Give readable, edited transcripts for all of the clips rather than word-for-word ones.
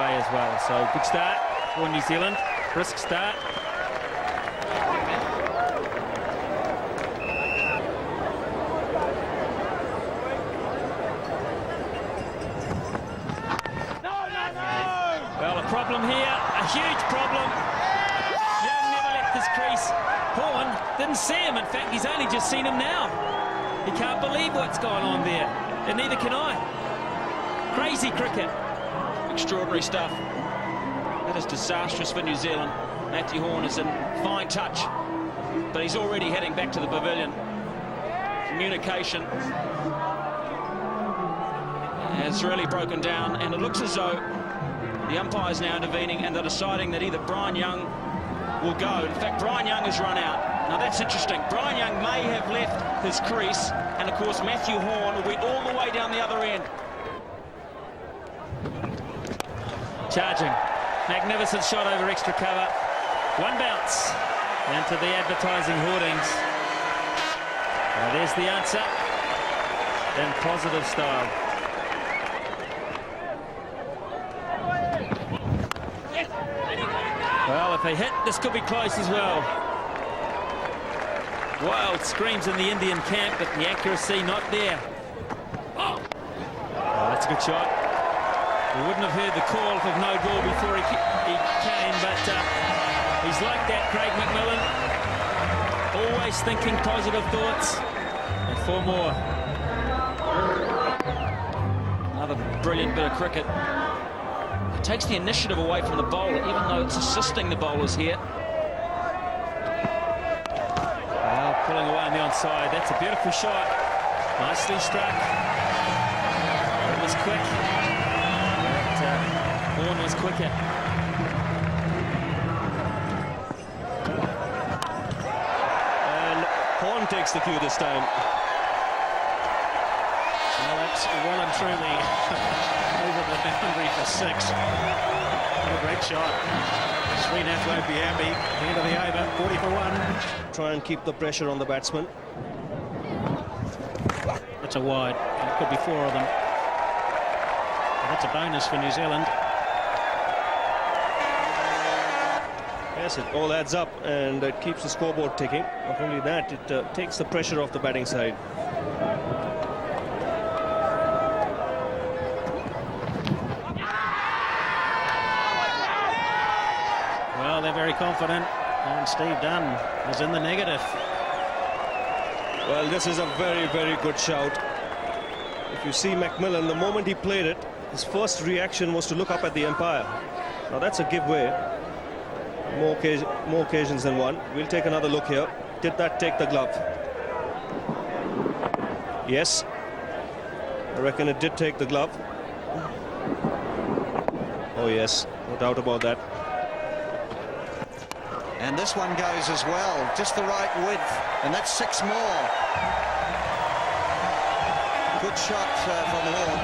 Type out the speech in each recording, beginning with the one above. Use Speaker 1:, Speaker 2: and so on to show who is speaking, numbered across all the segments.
Speaker 1: away as well. So good start for New Zealand. Brisk start. Well, a problem here, a huge problem. Young never left his crease. Horne didn't see him. In fact, he's only just seen him now. He can't believe what's going on there, and neither can I. Crazy cricket.
Speaker 2: Extraordinary stuff. That is disastrous for New Zealand. Matthew Horne is in fine touch, but he's already heading back to the pavilion. Communication has really broken down, and it looks as though the umpire's now intervening, and they're deciding that either Bryan Young will go. In fact, Bryan Young has run out. Now that's interesting. Bryan Young may have left his crease, and of course Matthew Horne will be all the way down the other end.
Speaker 1: Charging. Magnificent shot over extra cover. One bounce into the advertising hoardings. Now there's the answer in positive style. Well, if they hit, this could be close as well. Wild screams in the Indian camp, but the accuracy not there. Oh, that's a good shot. We wouldn't have heard the call of no ball before he came, but he's like that, Craig McMillan. Always thinking positive thoughts. And 4 more.
Speaker 2: Another brilliant bit of cricket. It takes the initiative away from the bowler, even though it's assisting the bowlers here.
Speaker 1: Well, pulling away on the onside. That's a beautiful shot. Nicely struck. It was quick. Horne was quicker.
Speaker 3: And Horne takes the cue this time.
Speaker 4: Well, that's well and truly over the boundary for 6. What a great shot. Srinath won't be happy. End of the over, 40 for 1.
Speaker 3: Try and keep the pressure on the batsman.
Speaker 4: That's a wide. It could be 4 of them. But that's a bonus for New Zealand.
Speaker 3: Yes, it all adds up, and it keeps the scoreboard ticking. Not only that, it takes the pressure off the batting side.
Speaker 4: Well, they're very confident, and Steve Dunn is in the negative.
Speaker 3: Well, this is a very, very good shout. If you see McMillan, the moment he played it, his first reaction was to look up at the umpire. Now that's a giveaway. More occasions than one. We'll take another look here. Did that take the glove? Yes. I reckon it did take the glove. Oh yes, no doubt about that.
Speaker 5: And this one goes as well, just the right width, and that's 6 more. Good shot from Horne.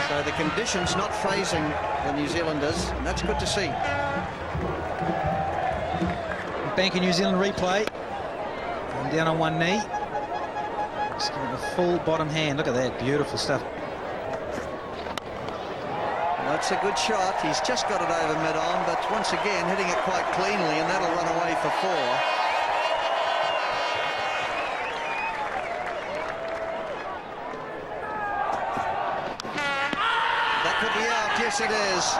Speaker 5: So the conditions not phasing the New Zealanders, and that's good to see.
Speaker 6: Bank of New Zealand replay. Going down on one knee. Just giving a full bottom hand. Look at that, beautiful stuff.
Speaker 5: That's a good shot. He's just got it over mid-on, but once again hitting it quite cleanly, and that'll run away for 4. That could be out. Yes, it is.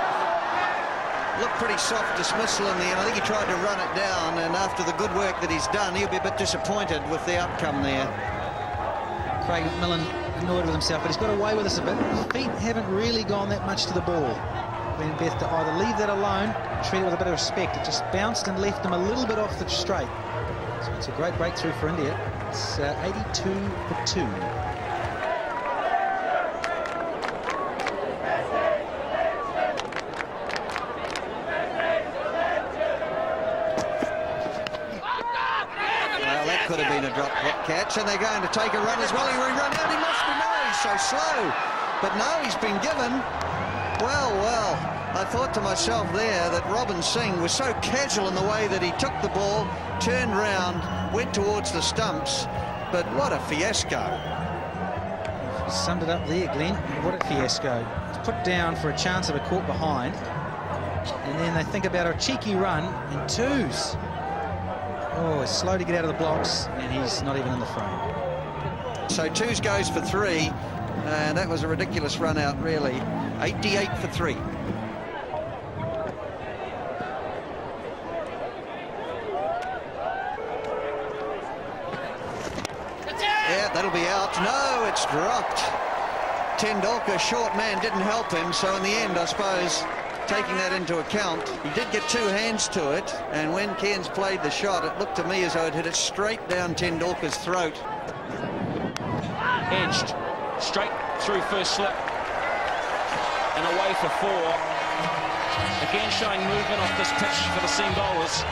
Speaker 5: Looked pretty soft dismissal in the end. I think he tried to run it down, and after the good work that he's done, he'll be a bit disappointed with the outcome there.
Speaker 6: Craig McMillan annoyed with himself, but he's got away with us a bit. His feet haven't really gone that much to the ball. Been best to either leave that alone, treat it with a bit of respect. It just bounced and left him a little bit off the straight. So it's a great breakthrough for India. It's 82 for 2.
Speaker 5: Could have been a drop catch, and they're going to take a run as well. He run out, he must be, no, he's so slow. But no, he's been given. Well, I thought to myself there that Robin Singh was so casual in the way that he took the ball, turned round, went towards the stumps, but what a fiasco.
Speaker 6: Summed it up there, Glenn. What a fiasco. It's put down for a chance of a caught behind. And then they think about a cheeky run, and Twose. Oh, he's slow to get out of the blocks, and he's not even in the frame.
Speaker 5: So Twose goes for 3, and that was a ridiculous run out, really. 88 for 3. Yeah, that'll be out. No, it's dropped. Tendulkar, short man, didn't help him, so in the end, I suppose, taking that into account, he did get 2 hands to it, and when Cairns played the shot, it looked to me as though it hit it straight down Tendulkar's throat.
Speaker 2: Edged straight through first slip and away for 4. Again showing movement off this pitch for the seam bowlers.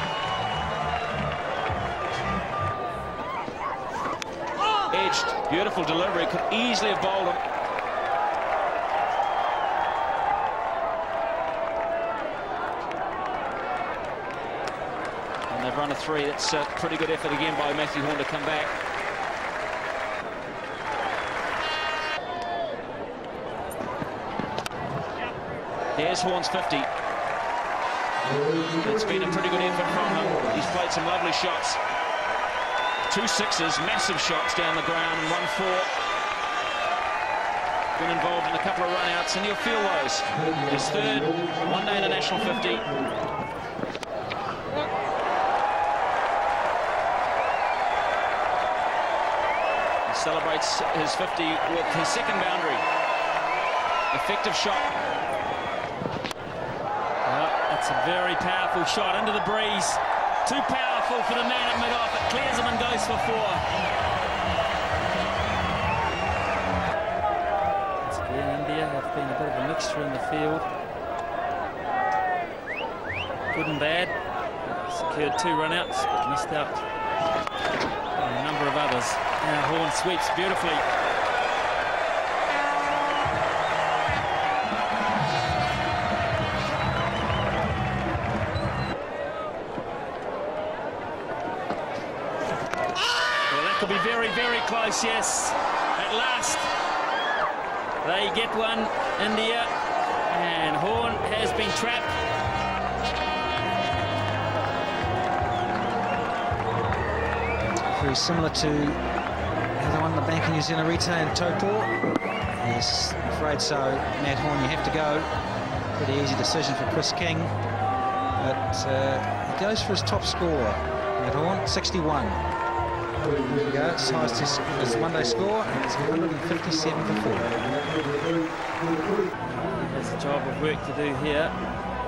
Speaker 2: Edged, beautiful delivery, could easily have bowled him. And they've run a 3. That's a pretty good effort again by Matthew Horne to come back. There's Horne's 50. It's been a pretty good effort from him. He's played some lovely shots. 2 6s, massive shots down the ground, and 1 4. Been involved in a couple of run-outs, and you'll feel those. His 3rd one-day international 50. He celebrates his 50 with his 2nd boundary. Effective shot.
Speaker 1: It's a very powerful shot into the breeze. Too powerful for the man at mid-off. It clears him and goes for 4. Once again, India have been a bit of a mixture in the field. Good and bad. Secured 2 run-outs, but missed out on a number of others. Now Horne sweeps beautifully. Could be very, very close, yes. At last, they get one, India, and Horne has been trapped.
Speaker 6: Very similar to the other one, the Bank of New Zealand Retail in Topor. Yes, I'm afraid so. Matt Horne, you have to go. Pretty easy decision for Chris King. But he goes for his top score. Matt Horne, 61. There we go, it's as high as his one-day score, and it's 157 for 4.
Speaker 1: He has a job of work to do here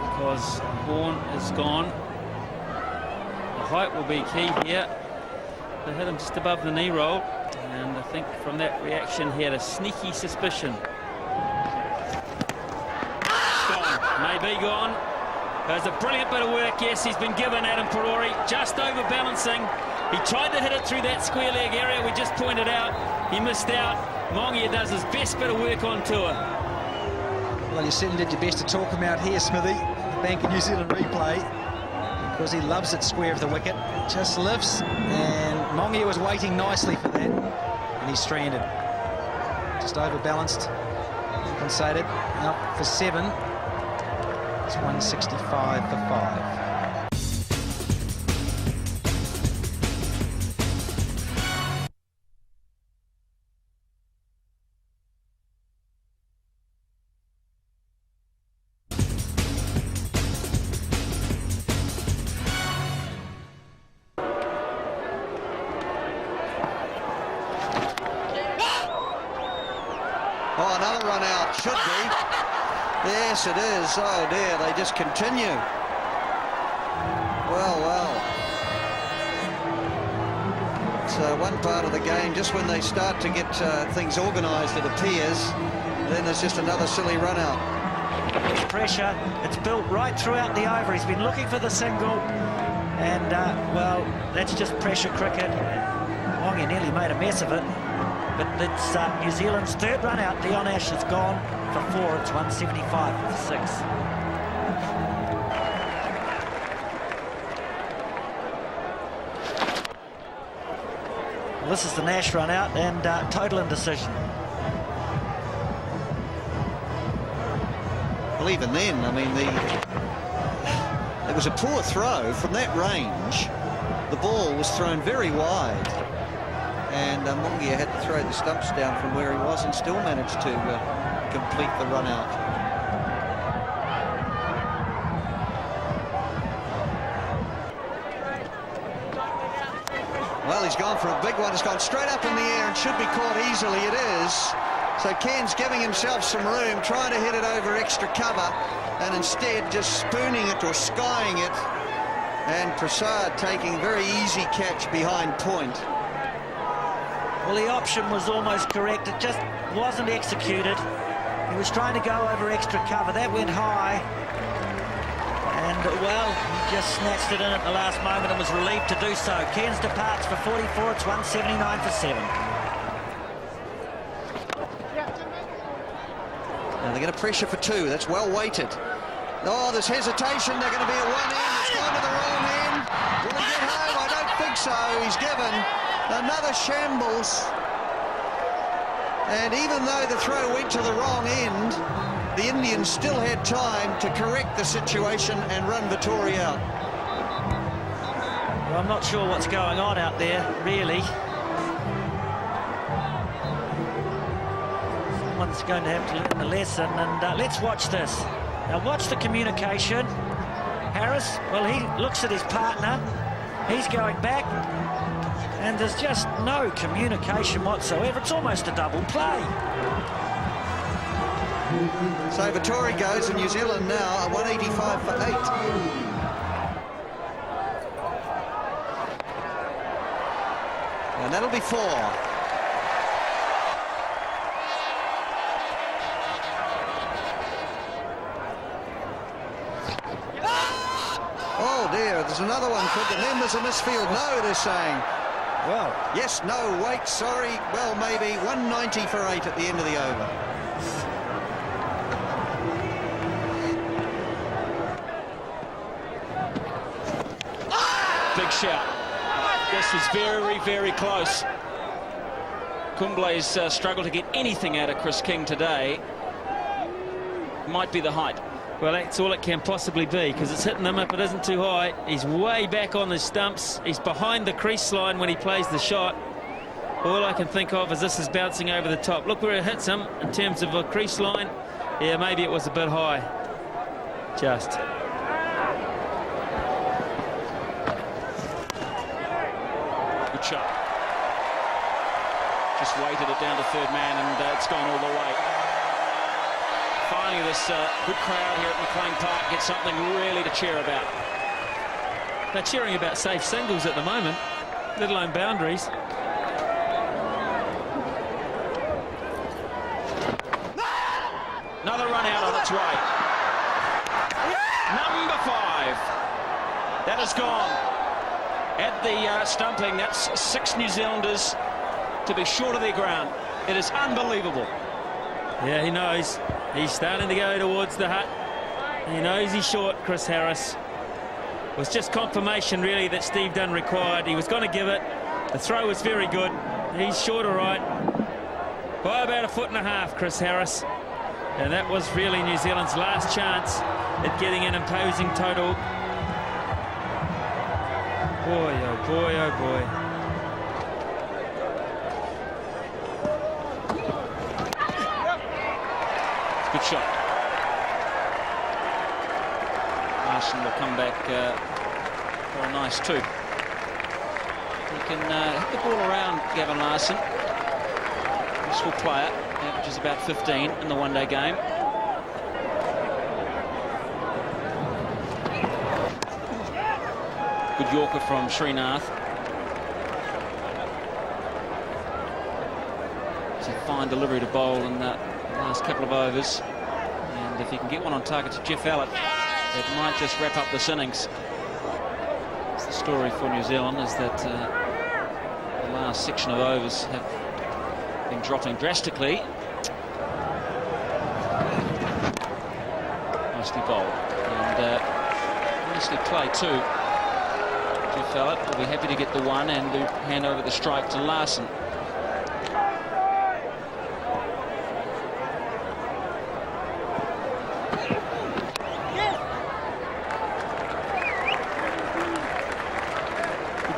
Speaker 1: because Horne is gone. The height will be key here. They hit him just above the knee roll, and I think from that reaction he had a sneaky suspicion. Gone, maybe gone. There's a brilliant bit of work, yes, he's been given, Adam Parore, just overbalancing. He tried to hit it through that square leg area we just pointed out. He missed out. Mongia does his best bit of work on tour.
Speaker 6: Well, you certainly did your best to talk him out here, Smithy. The Bank of New Zealand replay, because he loves it square of the wicket. Just lifts, and Mongia was waiting nicely for that, and he's stranded. Just overbalanced, compensated. Up for 7. It's 165 for 5.
Speaker 5: Oh, another run out, should be. Yes, it is. Oh, dear, they just continue. Well, well. It's one part of the game, just when they start to get things organised, it appears, then there's just another silly run out.
Speaker 7: There's pressure. It's built right throughout the over. He's been looking for the single. And, well, that's just pressure cricket. Mongia nearly made a mess of it. But it's New Zealand's 3rd run out. Dion has gone for 4. It's 175 for 6. Well, this is the Nash run out, and total indecision.
Speaker 5: Well, even then, I mean, it was a poor throw from that range. The ball was thrown very wide, and Mongia had to throw the stumps down from where he was and still managed to complete the run out. Well, he's gone for a big one. It's gone straight up in the air and should be caught easily. It is. So Cairns giving himself some room, trying to hit it over extra cover, and instead just spooning it or skying it. And Prasad taking a very easy catch behind point.
Speaker 7: Well, the option was almost correct. It just wasn't executed. He was trying to go over extra cover. That went high. And, well, he just snatched it in at the last moment and was relieved to do so. Cairns departs for 44. It's 179 for 7.
Speaker 5: Now they're going to pressure for 2. That's well weighted. Oh, there's hesitation. They're going to be at one end. It's gone to the wrong end. Will he get home? I don't think so. He's given another shambles. And even though the throw went to the wrong end, the Indians still had time to correct the situation and run Vettori out.
Speaker 7: Well, I'm not sure what's going on out there, really. Someone's going to have to learn the lesson, and let's watch this. Now watch the communication. Harris, well, he looks at his partner. He's going back, and there's just no communication whatsoever. It's almost a double play.
Speaker 5: So Vettori goes, and New Zealand now are 185 for 8. And that'll be 4. Oh dear, there's another one. Could the members of this field know, they're saying? Well, yes, no, wait, sorry, well, maybe 190 for 8 at the end of the over.
Speaker 2: Big shout. This was very, very close. Kumble's struggled to get anything out of Chris King today. Might be the height.
Speaker 1: Well, that's all it can possibly be, because it's hitting him if it isn't too high. He's way back on the stumps. He's behind the crease line when he plays the shot. All I can think of is this is bouncing over the top. Look where it hits him in terms of a crease line. Yeah, maybe it was a bit high. Just.
Speaker 2: Good shot. Just weighted it down to third man, and it's gone all the way. Finally, this good crowd here at McLean Park gets something really to cheer about.
Speaker 1: They're cheering about safe singles at the moment, let alone boundaries.
Speaker 2: Another run out on its way. Number 5. That is gone. At the stumping, that's 6 New Zealanders to be short of their ground. It is unbelievable.
Speaker 1: Yeah, he knows. He's starting to go towards the hut. He knows he's short, Chris Harris. It was just confirmation, really, that Steve Dunn required. He was going to give it. The throw was very good. He's short, all right. By about 1.5 foot, Chris Harris. And that was really New Zealand's last chance at getting an imposing total. Boy, oh boy, oh boy.
Speaker 2: Good shot. Larson will come back for a nice 2. He can hit the ball around, Gavin Larson. Useful player, averages about 15 in the one-day game. Good Yorker from Srinath. It's a fine delivery to bowl in the last couple of overs. And if he can get one on target to Jeff Allett, it might just wrap up this innings. It's the story for New Zealand is that the last section of overs have been dropping drastically. Nicely bowled. And nicely played too. Jeff Allett will be happy to get the 1 and to hand over the strike to Larson.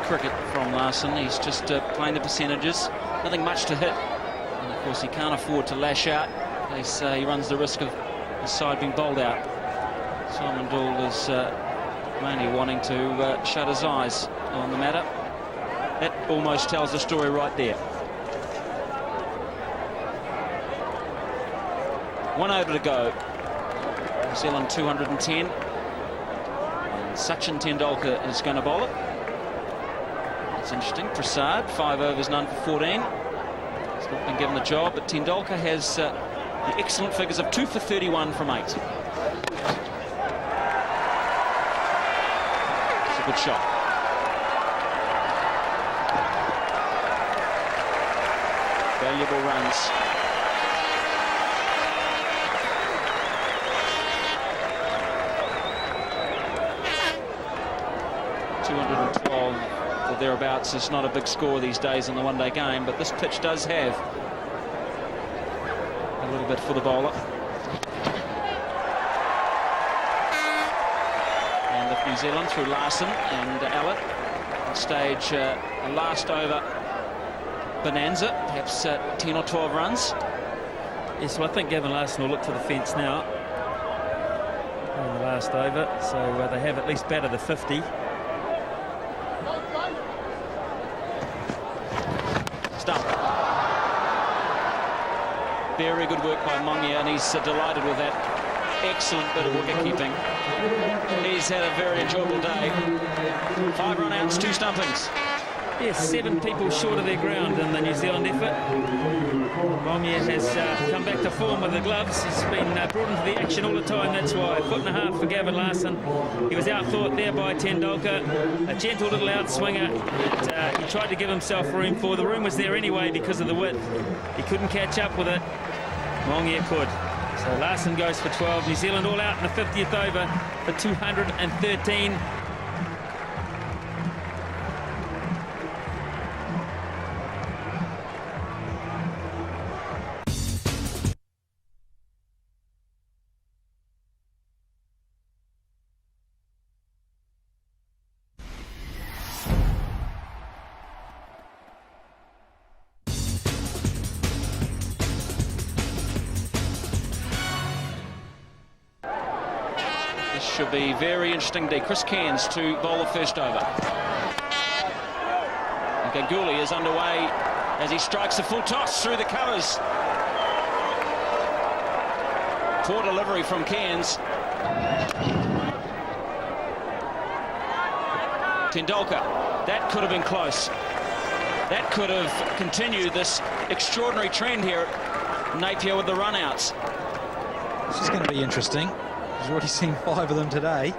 Speaker 2: cricket from Larson. He's just playing the percentages. Nothing much to hit. And of course, he can't afford to lash out. He runs the risk of his side being bowled out. Simon Doull is mainly wanting to shut his eyes on the matter. That almost tells the story right there. 1 over to go. New Zealand 210. And Sachin Tendulkar is going to bowl it. That's interesting. Prasad, 5 overs, none for 14. He's not been given the job, but Tendulkar has the excellent figures of 2 for 31 from 8. It's a good shot. Valuable runs. or thereabouts is not a big score these days in the one-day game, but this pitch does have a little bit for the bowler. And if New Zealand through Larson and Allett stage a last over bonanza, perhaps 10 or 12 runs.
Speaker 1: Yes, well, I think Gavin Larson will look for the fence now in the last over, so they have at least batted the 50.
Speaker 2: Stump. Very good work by Mongia, and he's delighted with that excellent bit of wicket keeping. He's had a very enjoyable day. 5 run outs, 2 stumpings.
Speaker 1: Yes, 7 people short of their ground in the New Zealand effort. Mongia has come back to form with the gloves. He's been brought into the action all the time, that's why. 1.5 foot for Gavin Larson. He was outthought there by Tendulkar. A gentle little outswinger that he tried to give himself room for. The room was there anyway because of the width. He couldn't catch up with it. Mongia could. So Larson goes for 12. New Zealand all out in the 50th over for 213.
Speaker 2: Should be very interesting indeed. Chris Cairns to bowl the first over. And Ganguly is underway as he strikes a full toss through the covers. Poor delivery from Cairns. Tendulkar, that could have been close. That could have continued this extraordinary trend here at Napier with the run-outs.
Speaker 6: This is going to be interesting. We've already seen 5 of them today.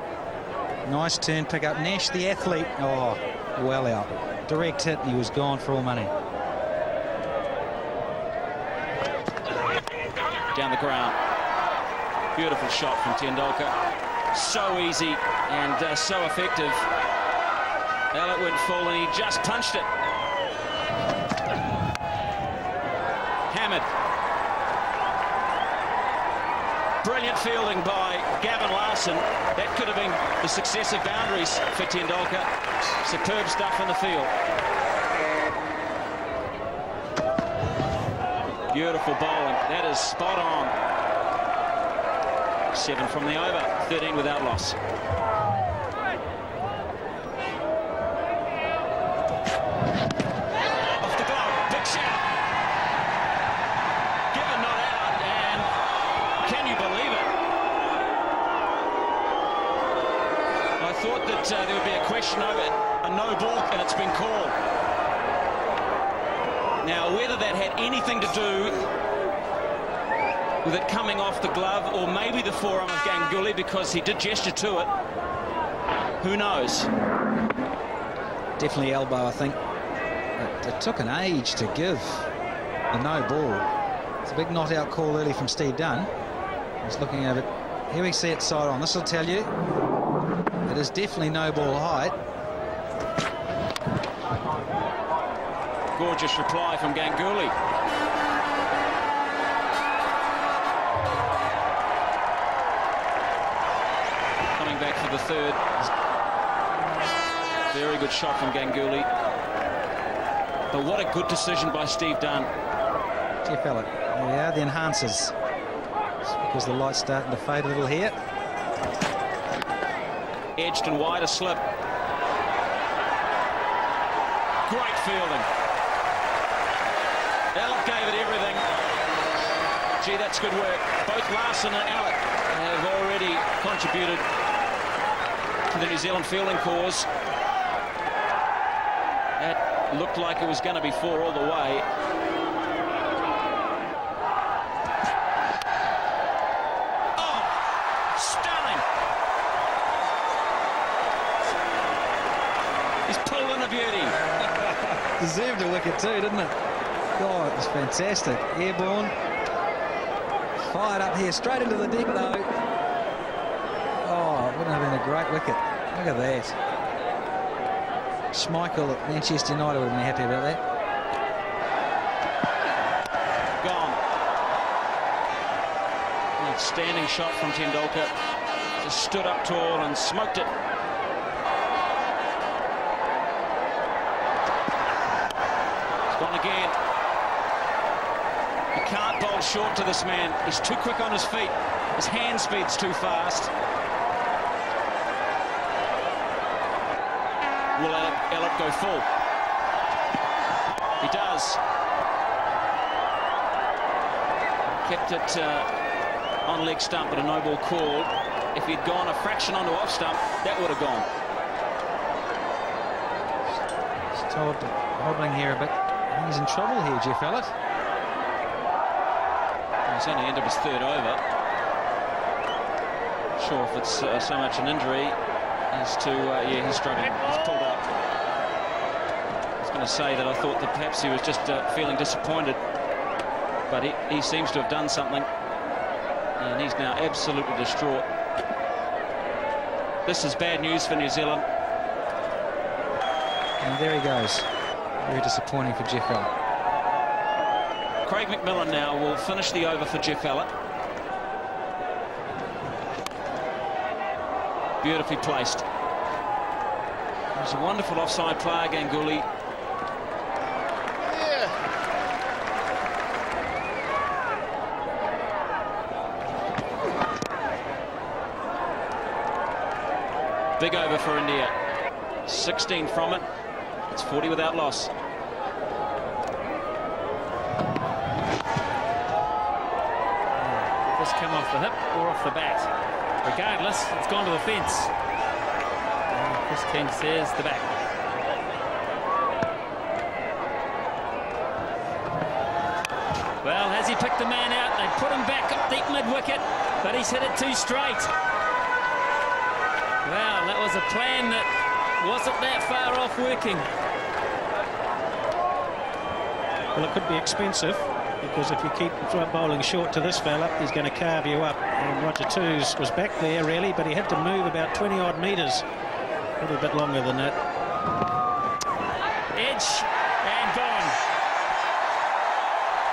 Speaker 6: Nice turn, pick up Nash, the athlete. Oh, well out. Direct hit, he was gone for all money.
Speaker 2: Down the ground. Beautiful shot from Tendulkar. So easy and so effective. Allett went full and he just punched it. Hammered. Brilliant fielding by Gavin Larson. That could have been the successive boundaries for Tendulkar. Superb stuff in the field. Beautiful bowling. That is spot on. 7 from the over, 13 without loss. Off the glove, big shot. Given not out, and can you believe it? I thought that there would be a question over it, a no ball, and it's been called. Now, whether that had anything to do with it coming off the glove, or maybe the forearm of Ganguly, because he did gesture to it, who knows?
Speaker 6: Definitely elbow, I think. It took an age to give the no ball. It's a big not-out call early from Steve Dunn. He's looking at it. Here we see it side on. This will tell you it is definitely no ball height.
Speaker 2: Gorgeous reply from Ganguly. Coming back for the third Very good shot from Ganguly. But what a good decision by Steve Dunn.
Speaker 6: Jeff Ellett. There we are, the enhancers. It's because the light's starting to fade a little here.
Speaker 2: Edged and wide, a slip. Great fielding. Ellett gave it everything. Gee, that's good work. Both Larson and Ellett have already contributed to the New Zealand fielding cause. That looked like it was going to be 4 all the way. Oh, stunning. He's pulled in a beauty.
Speaker 6: Deserved a wicket too, didn't it? God, it was fantastic. Airborne. Fired up here, straight into the deck though. Oh, it wouldn't have been a great wicket. Look at that. Schmeichel at Manchester United would have been happy about that.
Speaker 2: Gone. Outstanding shot from Tendulkar. Just stood up tall and smoked it. It's gone again. You can't bowl short to this man. He's too quick on his feet. His hand speed's too fast. Will Ellett go full? He does. Kept it on leg stump, but a no ball call. If he'd gone a fraction onto off stump, that would have gone.
Speaker 6: He's told hobbling here a bit. I think he's in trouble here, Jeff Ellett.
Speaker 2: He's only ended his 3rd over. Not sure if it's so much an injury as to, yeah, he's struggling. He's pulled up. I was going to say that I thought that perhaps he was just feeling disappointed, but he seems to have done something, and he's now absolutely distraught. This is bad news for New Zealand.
Speaker 6: And there he goes. Very disappointing for Jeff Ellett.
Speaker 2: Craig McMillan now will finish the over for Jeff Ellett. Beautifully placed. He's a wonderful offside player, Ganguly. Big over for India. 16 from it. It's 40 without loss.
Speaker 1: This come off the hip or off the bat. Regardless, it's gone to the fence. This king says the back. Well, has he picked the man out? They put him back up deep mid-wicket, but he's hit it too straight. Well, that was a plan that wasn't that far off working.
Speaker 4: Well, it could be expensive, because if you keep bowling short to this fella, he's going to carve you up. And Roger Twose was back there, really, but he had to move about 20-odd metres. A little bit longer than that.
Speaker 1: Edge and gone.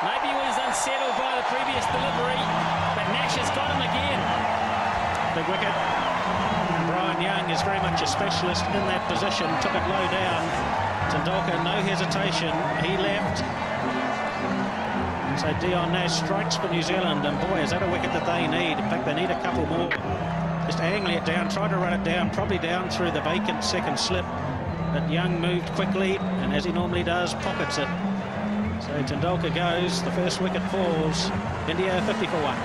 Speaker 1: Maybe he was unsettled by the previous delivery, but Nash has got him again.
Speaker 4: Big wicket. Bryan Young is very much a specialist in that position. Took it low down. Tendulkar, no hesitation. He left. So Dion Nash strikes for New Zealand, and boy, is that a wicket that they need. In fact, they need a couple more. Just angling it down, try to run it down, probably down through the vacant second slip. But Young moved quickly, and as he normally does, pockets it. So Tendulkar goes, the first wicket falls. India 50 for 1.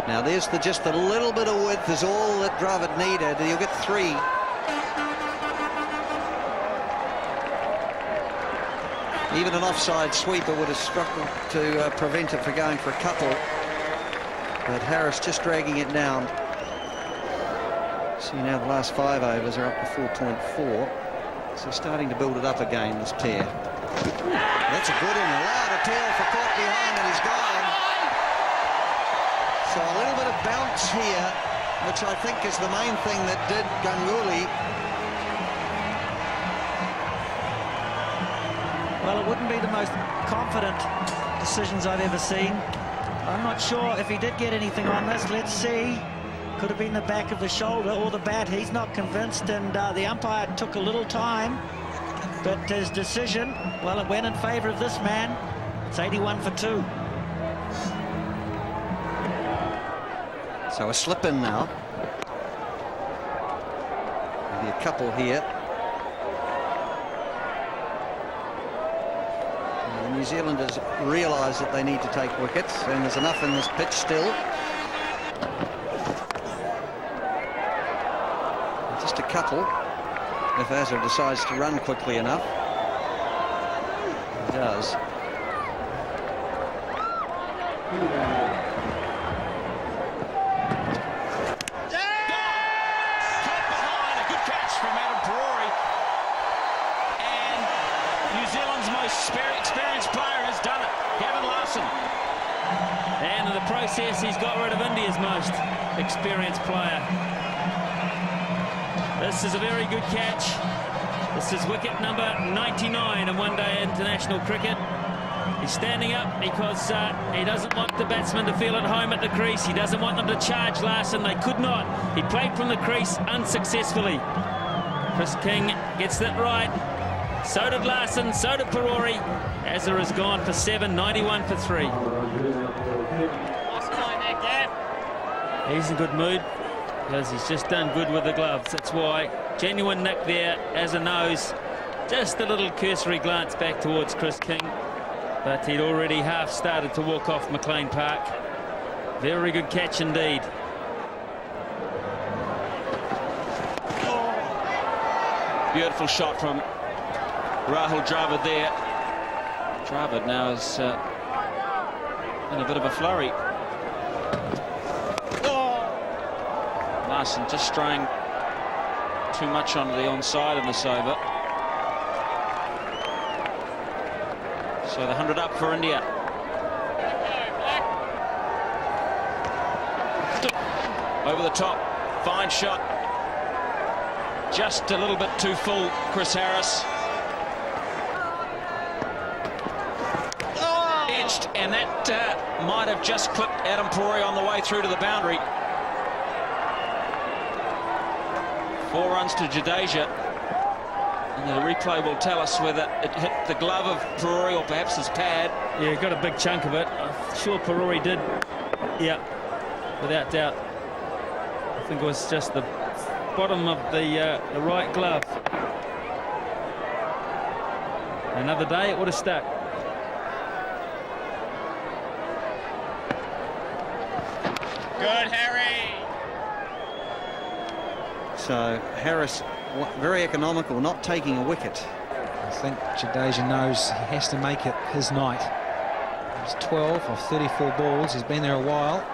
Speaker 5: Now there's just a little bit of width is all that Dravid needed. You'll get 3. Even an offside sweeper would have struggled to prevent it from going for a couple. But Harris just dragging it down. See now the last 5 overs are up to 4.4. So starting to build it up again, this pair. That's a good one. Allowed a tail for caught behind, and he's gone. So a little bit of bounce here, which I think is the main thing that did Ganguly.
Speaker 7: Well, it wouldn't be the most confident decisions I've ever seen. I'm not sure if he did get anything on this. Let's see. Could have been the back of the shoulder or the bat. He's not convinced, and the umpire took a little time. But his decision, well, it went in favour of this man. It's 81 for 2.
Speaker 5: So a slip in now. Maybe a couple here. The New Zealanders realise that they need to take wickets, and there's enough in this pitch still. Just a couple, if Azhar decides to run quickly enough. He does.
Speaker 2: Experienced player has done it. Gavin Larson.
Speaker 1: And in the process, he's got rid of India's most experienced player. This is a very good catch. This is wicket number 99 in one-day international cricket. He's standing up because he doesn't want the batsman to feel at home at the crease. He doesn't want them to charge Larson. They could not. He played from the crease unsuccessfully. Chris King gets that right. So did Larson, so did Parore. Azhar has gone for 7, 91 for 3. He's in good mood because he's just done good with the gloves. That's why. Genuine nick there. Azhar knows. Just a little cursory glance back towards Chris King. But he'd already half started to walk off McLean Park. Very good catch indeed.
Speaker 2: Beautiful shot from Rahul Dravid there. Dravid now is in a bit of a flurry. Larson just straying too much onto the onside in this over. So the 100 up for India. Over the top, fine shot. Just a little bit too full, Chris Harris. Edged, and that might have just clipped Adam Parore on the way through to the boundary. 4 runs to Jadeja. And the replay will tell us whether it hit the glove of Parore or perhaps his pad.
Speaker 1: Yeah, got a big chunk of it. I'm sure Parore did. Yeah, without doubt. I think it was just the bottom of the right glove. Another day it would have stuck.
Speaker 2: Good, Harry.
Speaker 5: So Harris, very economical, not taking a wicket.
Speaker 6: I think Jadeja knows he has to make it his night. He's 12 of 34 balls. He's been there a while.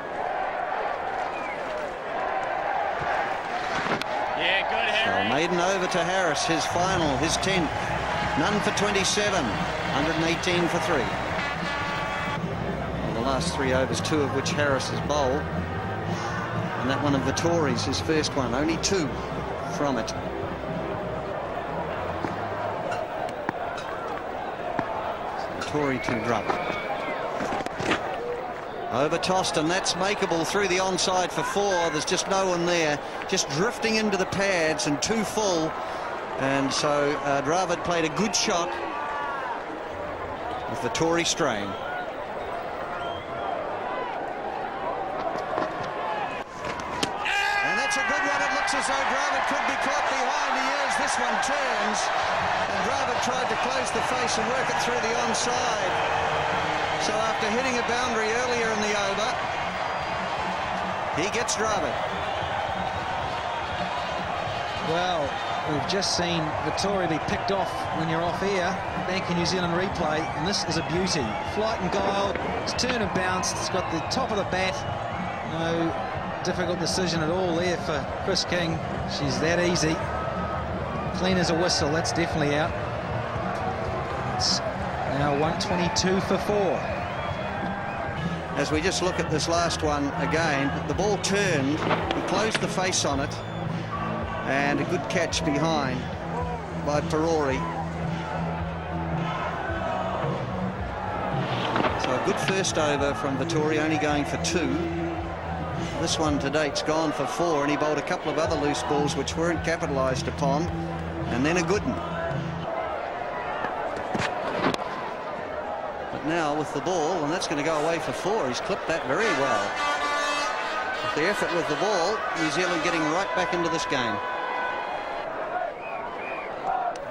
Speaker 2: Yeah, good, Harry.
Speaker 5: So maiden over to Harris, his final, his 10th. None for 27, 118 for 3. Well, the last 3 overs, 2 of which Harris has bowled. And that one of Vettori's, his first one, only 2 from it. Vettori to Dravid. Over tossed, and that's makeable through the onside for 4. There's just no one there, just drifting into the pads and too full. And so Dravid played a good shot with Vettori straying. And that's a good one. It looks as though Dravid could be caught behind. He is. This one turns, and Dravid tried to close the face and work it through the onside. So after hitting a boundary earlier in the over, he gets Dravid.
Speaker 6: Well, we've just seen Vettori be picked off when you're off air, back in New Zealand replay, and this is a beauty. Flight and guile, it's turn and bounce, it's got the top of the bat. No difficult decision at all there for Chris King. She's that easy. Clean as a whistle, that's definitely out. It's now 122 for 4.
Speaker 5: As we just look at this last one again, the ball turned, he closed the face on it, and a good catch behind by Parore. So a good first over from Vettori, only going for 2. This one to date's gone for 4, and he bowled a couple of other loose balls which weren't capitalised upon, and then a good one. But now with the ball, and that's going to go away for 4. He's clipped that very well. With the effort with the ball, New Zealand getting right back into this game.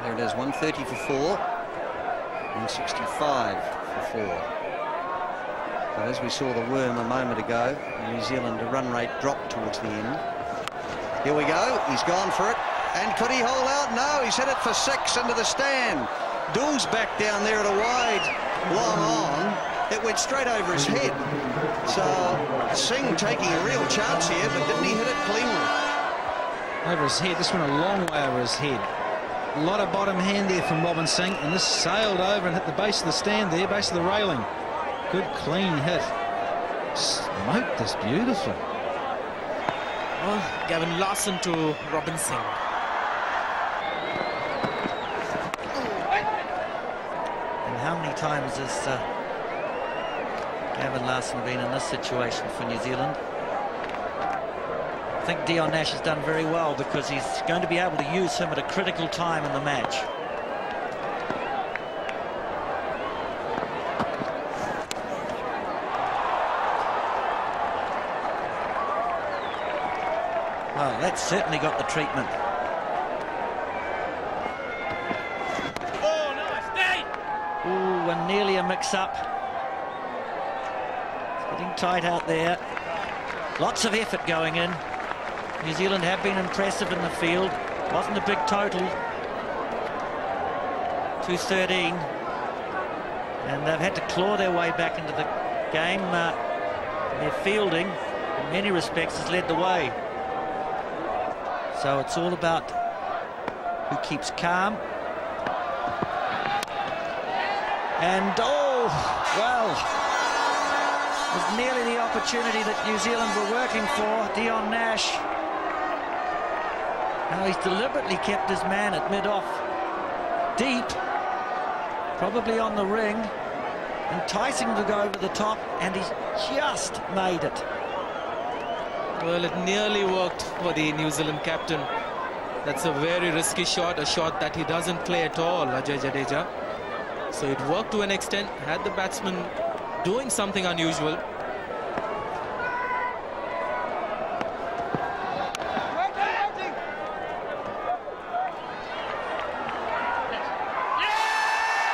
Speaker 5: There it is, 130 for 4, 165 for 4. But as we saw the worm a moment ago, New Zealand run rate dropped towards the end. Here we go, he's gone for it. And could he hold out? No, he's hit it for 6 into the stand. Doull's back down there at a wide, long on. It went straight over his head. So Singh taking a real chance here, but didn't he hit it cleanly?
Speaker 6: Over his head. This went a long way over his head. A lot of bottom hand there from Robin Singh, and this sailed over and hit the base of the stand there, base of the railing. Good clean hit. Smoked this beautifully.
Speaker 8: Well, Gavin Larson to Robin Singh.
Speaker 7: And how many times has Gavin Larson been in this situation for New Zealand? I think Dion Nash has done very well because he's going to be able to use him at a critical time in the match. Well, that's certainly got the treatment.
Speaker 8: Oh, nice, stay!
Speaker 7: Ooh, and nearly a mix-up. It's getting tight out there. Lots of effort going in. New Zealand have been impressive in the field. Wasn't a big total. 213. And they've had to claw their way back into the game. Their fielding, in many respects, has led the way. So it's all about who keeps calm. And, oh, well, it was nearly the opportunity that New Zealand were working for. Dion Nash. Now he's deliberately kept his man at mid-off deep, probably on the ring, enticing him to go over the top, and he's just made it.
Speaker 8: Well, it nearly worked for the New Zealand captain. That's a very risky shot, a shot that he doesn't play at all, Ajay Jadeja. So it worked to an extent, had the batsman doing something unusual.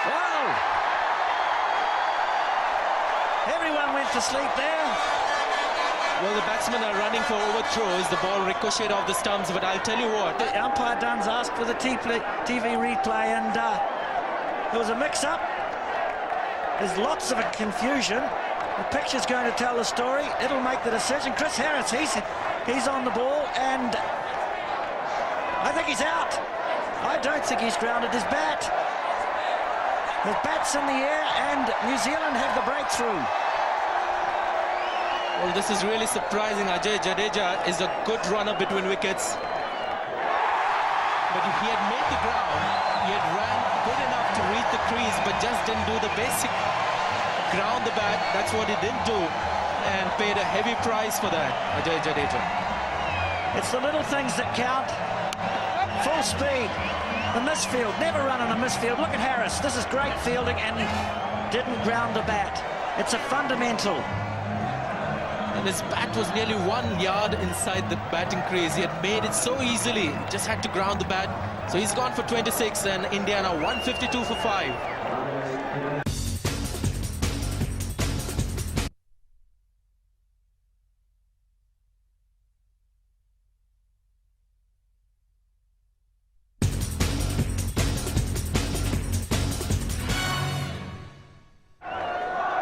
Speaker 7: Wow! Everyone went to sleep there.
Speaker 8: Well, the batsmen are running for overthrows. The ball ricocheted off the stumps, but I'll tell you what.
Speaker 7: The umpire Dunn's asked for the TV replay, and there was a mix-up. There's lots of confusion. The picture's going to tell the story. It'll make the decision. Chris Harris, he's on the ball, and I think he's out. I don't think he's grounded his bat. The bat's in the air, and New Zealand have the breakthrough.
Speaker 8: Well, this is really surprising. Ajay Jadeja is a good runner between wickets. But he had made the ground. He had ran good enough to reach the crease, but just didn't do the basic ground the bat. That's what he didn't do, and paid a heavy price for that, Ajay Jadeja.
Speaker 7: It's the little things that count. Full speed. The misfield. Never run on a misfield. Look at Harris. This is great fielding, and didn't ground the bat. It's a fundamental.
Speaker 8: And his bat was nearly 1 yard inside the batting crease. He had made it so easily, just had to ground the bat. So he's gone for 26, and India now 152 for 5.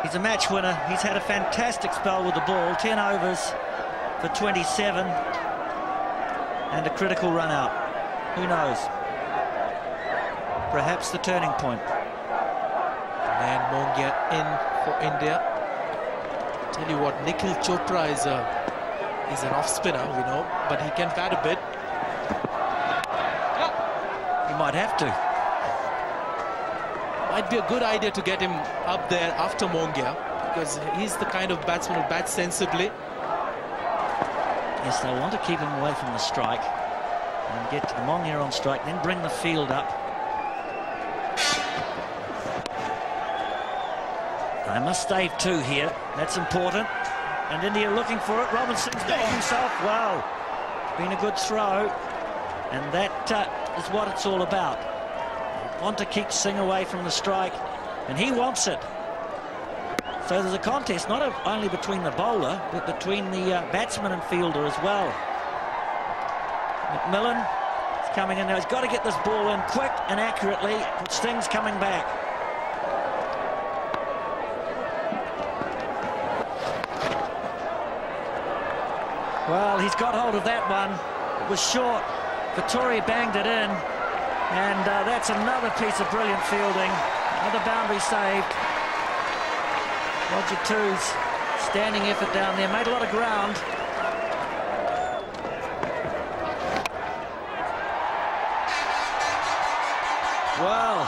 Speaker 7: He's a match winner. He's had a fantastic spell with the ball. 10 overs for 27 and a critical run out. Who knows? Perhaps the turning point.
Speaker 8: And Mongia in for India. Tell you what, Nikhil Chopra is an off spinner, we know, but he can bat a bit.
Speaker 7: He might have to.
Speaker 8: Might be a good idea to get him up there after Mongia, because he's the kind of batsman who bats sensibly.
Speaker 7: Yes, they'll want to keep him away from the strike and get Mongia on strike, then bring the field up. They must save 2 here. That's important. And India looking for it. Robinson's back himself. Wow. It's been a good throw. And that is what it's all about. Want to keep Singh away from the strike, and he wants it. So there's a contest not only between the bowler, but between the batsman and fielder as well. McMillan is coming in now. He's got to get this ball in quick and accurately. Sting's coming back. Well, he's got hold of that one. It was short. Vettori banged it in. And that's another piece of brilliant fielding. Another boundary saved. Roger Twose, standing effort down there, made a lot of ground. Well,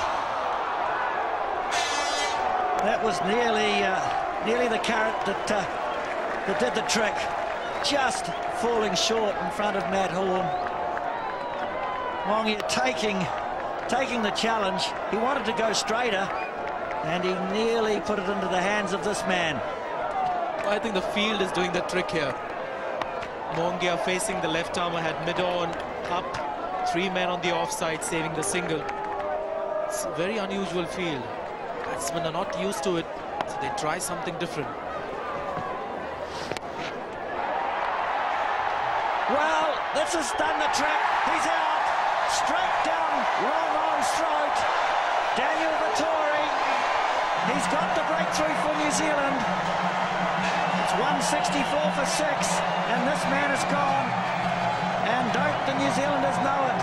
Speaker 7: that was nearly the carrot that did the trick. Just falling short in front of Matt Horne. Mongia taking the challenge. He wanted to go straighter, and he nearly put it into the hands of this man.
Speaker 8: I think the field is doing the trick here. Mongia facing the left armer, had mid-on, up, 3 men on the offside, saving the single. It's a very unusual field. Batsmen are not used to it, so they try something different.
Speaker 7: Well, this has done the trick. He's out. Straight down long arm's throat. Daniel Vettori. He's got the breakthrough for New Zealand. It's 164 for 6, and this man is gone. And don't the New Zealanders know it?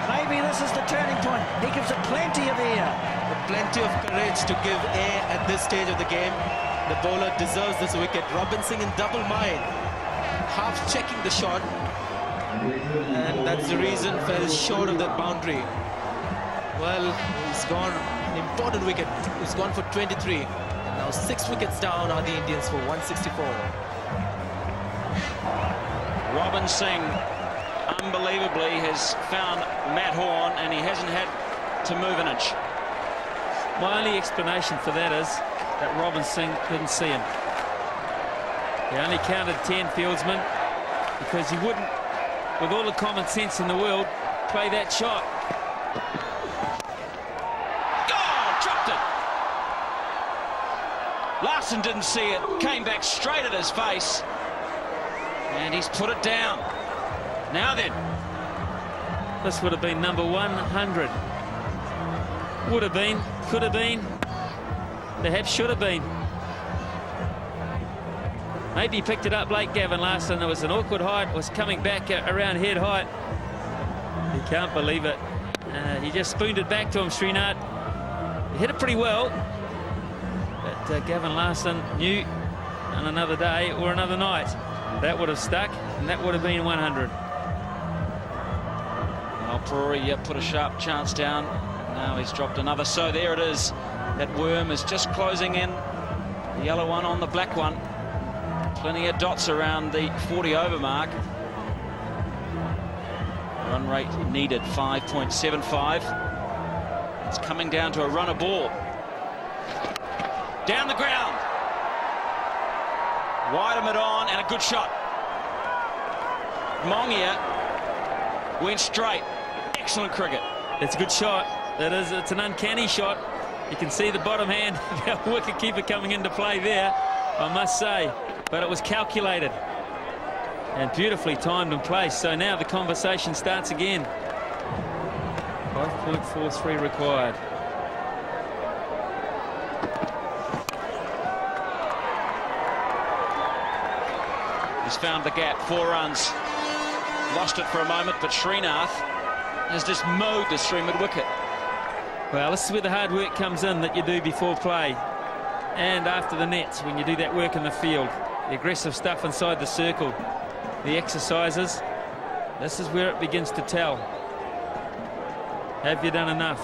Speaker 7: Maybe this is the turning point. He gives it plenty of air.
Speaker 8: Plenty of courage to give air at this stage of the game. The bowler deserves this wicket. Robinson in double mind, half checking the shot. And that's the reason fell short of that boundary. Well, he's gone, an important wicket. He's gone for 23. Now 6 wickets down are the Indians for 164.
Speaker 2: Robin Singh, unbelievably, has found Matt Horne, and he hasn't had to move an inch.
Speaker 1: My only explanation for that is that Robin Singh didn't see him. He only counted 10 fieldsmen because he wouldn't, with all the common sense in the world, play that shot.
Speaker 2: Oh, dropped it. Larson didn't see it, came back straight at his face, and he's put it down. Now then.
Speaker 1: This would have been number 100. Would have been, could have been, perhaps should have been. Maybe he picked it up late, Gavin Larson. There was an awkward height, was coming back around head height. He can't believe it. He just spooned it back to him, Srinath. He hit it pretty well. But Gavin Larson knew on another day or another night that would have stuck, and that would have been 100.
Speaker 2: Well, Parore put a sharp chance down. Now he's dropped another. So there it is. That worm is just closing in. The yellow one on the black one. Plenty of dots around the 40 over mark. Run rate needed 5.75. It's coming down to a runner ball. Down the ground. Wide of mid-on, and a good shot. Mongia went straight. Excellent cricket.
Speaker 1: It's a good shot. That is, it's an uncanny shot. You can see the bottom hand of our wicketkeeper coming into play there, I must say. But it was calculated and beautifully timed and placed. So now the conversation starts again. 5.43 required.
Speaker 2: He's found the gap, 4 runs. Lost it for a moment, but Srinath has just mowed this through mid-wicket.
Speaker 1: Well, this is where the hard work comes in that you do before play and after the nets, when you do that work in the field. The aggressive stuff inside the circle, the exercises. This is where it begins to tell. Have you done enough?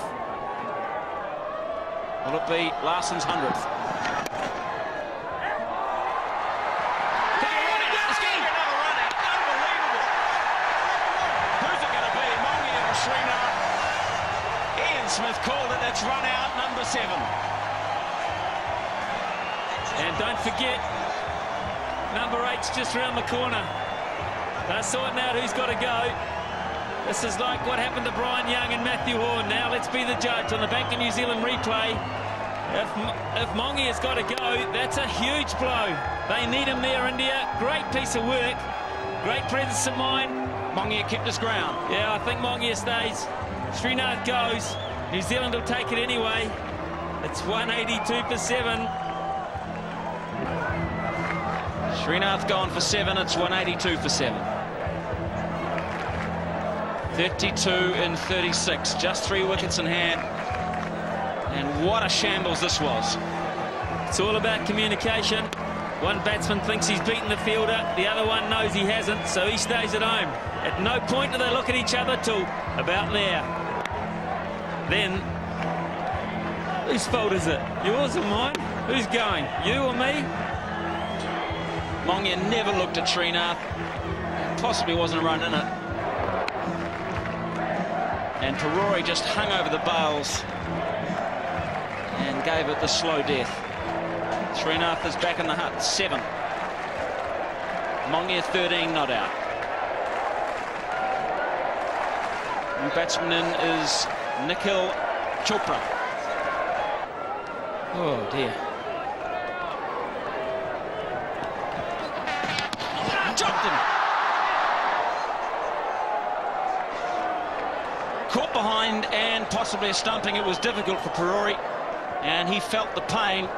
Speaker 2: Will it be Larson's 100th? Smith called it. That's run out number 7.
Speaker 1: And don't forget, number 8's just around the corner. They're sorting out who's got to go. This is like what happened to Bryan Young and Matthew Horne. Now let's be the judge on the Bank of New Zealand replay. If Mongia's got to go, that's a huge blow. They need him there, India. Great piece of work. Great presence of mind.
Speaker 2: Mongia kept his ground.
Speaker 1: Yeah, I think Mongia stays. Srinath goes. New Zealand will take it anyway. It's 182 for 7.
Speaker 2: Srinath gone for 7. It's 182 for 7. 32 in 36. Just 3 wickets in hand. And what a shambles this was.
Speaker 1: It's all about communication. One batsman thinks he's beaten the fielder. The other one knows he hasn't, so he stays at home. At no point do they look at each other till about there. Then, whose fault is it? Yours or mine? Who's going? You or me?
Speaker 2: Mongia never looked at Srinath. Possibly wasn't a run in it. And Parore just hung over the bails and gave it the slow death. Srinath is back in the hut. 7. Mongia 13 not out. New batsman in is Nikhil Chopra. Oh dear. Dropped him. Caught behind and possibly a stumping. It was difficult for Parore and he felt the pain.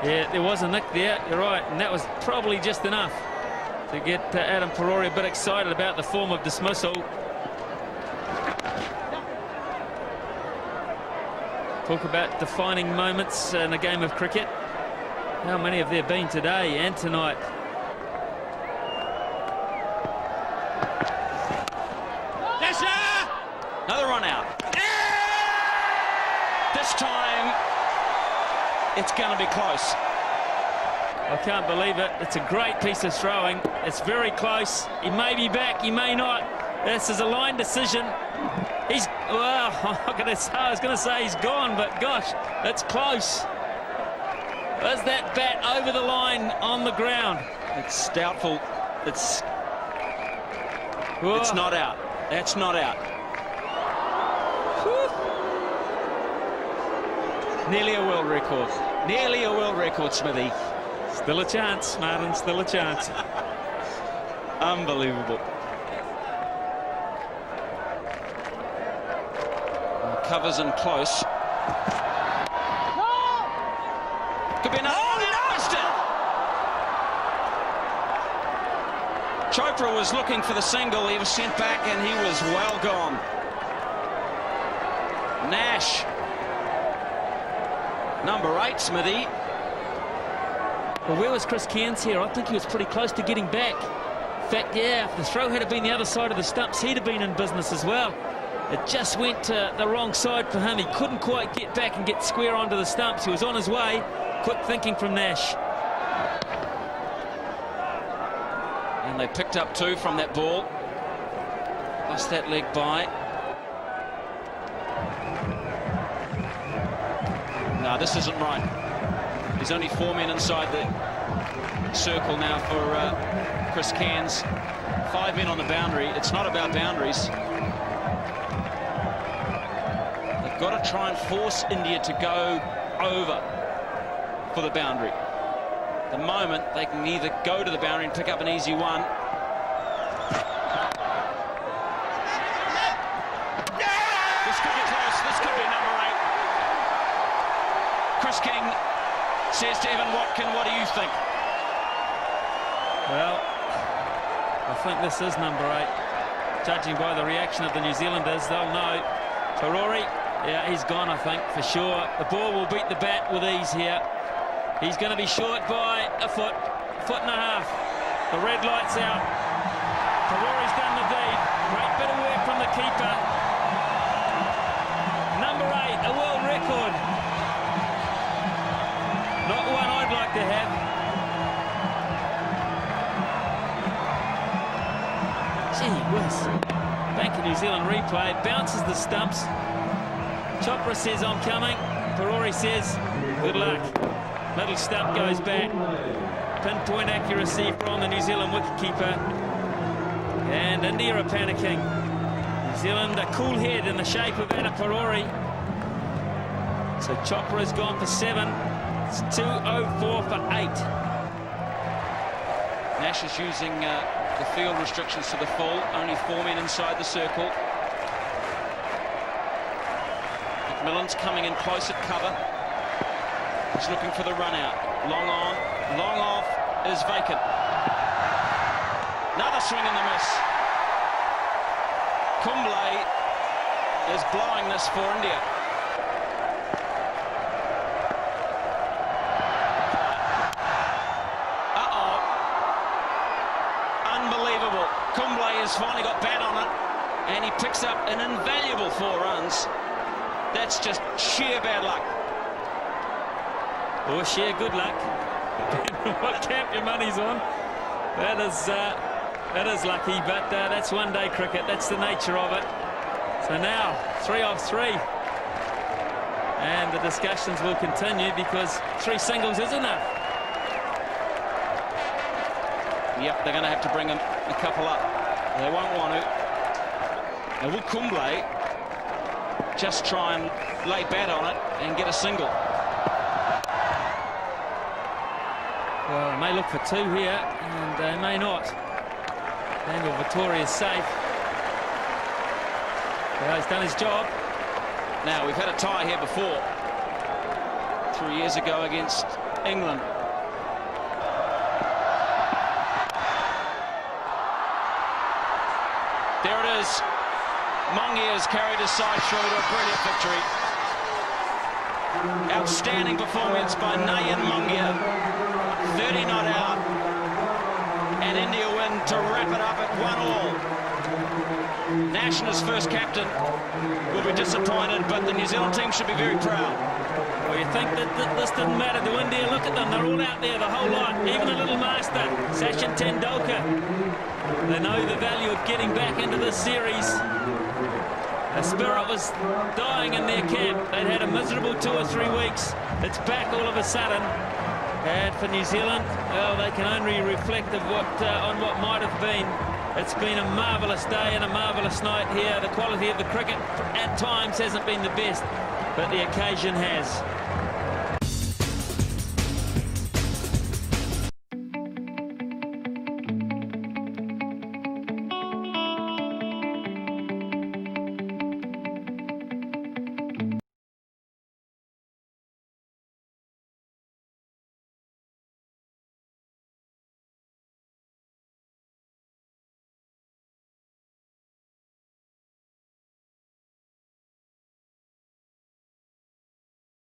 Speaker 1: Yeah, there was a nick there, you're right, and that was probably just enough to get Adam Parore a bit excited about the form of dismissal. Talk about defining moments in a game of cricket. How many have there been today and tonight?
Speaker 2: Another run out. This time it's going to be close.
Speaker 1: I can't believe it. It's a great piece of throwing. It's very close. He may be back, he may not. This is a line decision. He's, well, I was going to say he's gone, but gosh, that's close. Was that bat over the line on the ground?
Speaker 2: It's doubtful. It's not out. That's not out. Nearly a world record. Nearly a world record, Smithy.
Speaker 1: Still a chance, Martin, still a chance.
Speaker 2: Unbelievable. Covers in close. Could be another. Oh, he missed it! Chopra was looking for the single. He was sent back and he was well gone. Nash. Number 8, Smithy.
Speaker 1: Well, where was Chris Cairns here? I think he was pretty close to getting back. In fact, yeah, if the throw had been the other side of the stumps, he'd have been in business as well. It just went to the wrong side for him. He couldn't quite get back and get square onto the stumps. He was on his way. Quick thinking from Nash.
Speaker 2: And they picked up 2 from that ball. Lost that leg by. No, this isn't right. There's only 4 men inside the circle now for Chris Cairns. 5 men on the boundary. It's not about boundaries. They've got to try and force India to go over for the boundary. At the moment, they can either go to the boundary and pick up an easy one. This could be close. This could be number 8. Chris King says to Evan Watkin, what do you think?
Speaker 1: Well, I think this is number 8. Judging by the reaction of the New Zealanders, they'll know. Parore, yeah, he's gone, I think, for sure. The ball will beat the bat with ease here. He's going to be short by a foot and a half. The red light's out. Parore's done the deed. Great bit of work from the keeper. Gee whiz. Bank of New Zealand replay. Bounces the stumps. Chopra says, I'm coming. Parore says, good luck. Middle stump goes back. Pinpoint accuracy from the New Zealand wicketkeeper. And India are panicking. New Zealand a cool head in the shape of Anna Parore. So Chopra has gone for 7. It's 204 for 8.
Speaker 2: Nash is using the field restrictions to the full. Only 4 men inside the circle. McMillan's coming in close at cover. He's looking for the run out. Long on, long off is vacant. Another swing and the miss. Kumble is blowing this for India. Uh-oh. Unbelievable. Kumble has finally got bat on it, and he picks up an invaluable 4 runs. That's just sheer bad luck.
Speaker 1: Or sheer good luck. What camp your money's on. That is lucky, but that's one-day cricket. That's the nature of it. So now 3 off 3, and the discussions will continue because 3 singles is enough.
Speaker 2: Yep, they're going to have to bring a couple up. They won't want to. Now will Kumble just try and lay bat on it and get a single?
Speaker 1: Well, they may look for 2 here, and they may not. Daniel Vettori is safe. Well, he's done his job.
Speaker 2: Now, we've had a tie here before. 3 years ago against England. There it is. Mongia has carried his side through to a brilliant victory. Outstanding performance by Mongia. 30 not out. And India win to wrap it up at 1-all. Nash and his first captain will be disappointed, but the New Zealand team should be very proud.
Speaker 1: Well, you think that this didn't matter to India? Look at them, they're all out there, the whole lot. Even the little master, Sachin Tendulkar. They know the value of getting back into this series. The spirit was dying in their camp. They'd had a miserable 2 or 3 weeks. It's back all of a sudden. And for New Zealand, well, they can only reflect on what might have been. It's been a marvellous day and a marvellous night here. The quality of the cricket at times hasn't been the best, but the occasion has.